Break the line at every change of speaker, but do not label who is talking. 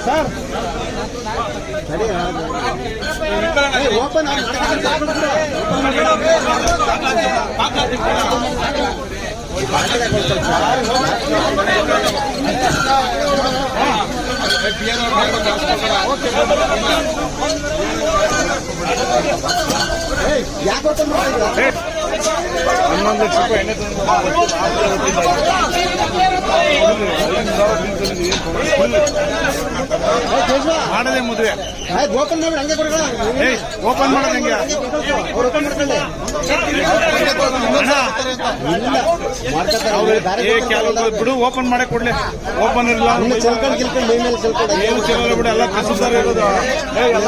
sir open ಯಾಕೆ open ಮಾಡಿದ್ರೆ
11 ಲಕ್ಷ ರೂಪಾಯಿ ಎಣ್ಣೆ ಮಾಡದೆ ಮದುವೆ
ಓಪನ್ ಮಾಡಿ ಹಂಗೆ ಕೊಡೋಣ
ಓಪನ್ ಮಾಡೋದು ಹೆಂಗೆ
ಓಪನ್ ಮಾಡ್ಕೊಳ್ಳಿ
ಬಿಡು ಓಪನ್ ಮಾಡೇ ಕೊಡ್ಲಿ ಓಪನ್ ಇರಲ್ಲ
ಚಲ್ಕೊಂಡು ಗಿಲ್ಕೊಂಡು ಮೈ ಮೇಲೆ ಚಲ್ಕೊಂಡು
ಏನು ಚೆಲ್ಲ ಬಿಡು ಎಲ್ಲ ಕಸು ಇರೋದು
ಎಲ್ಲ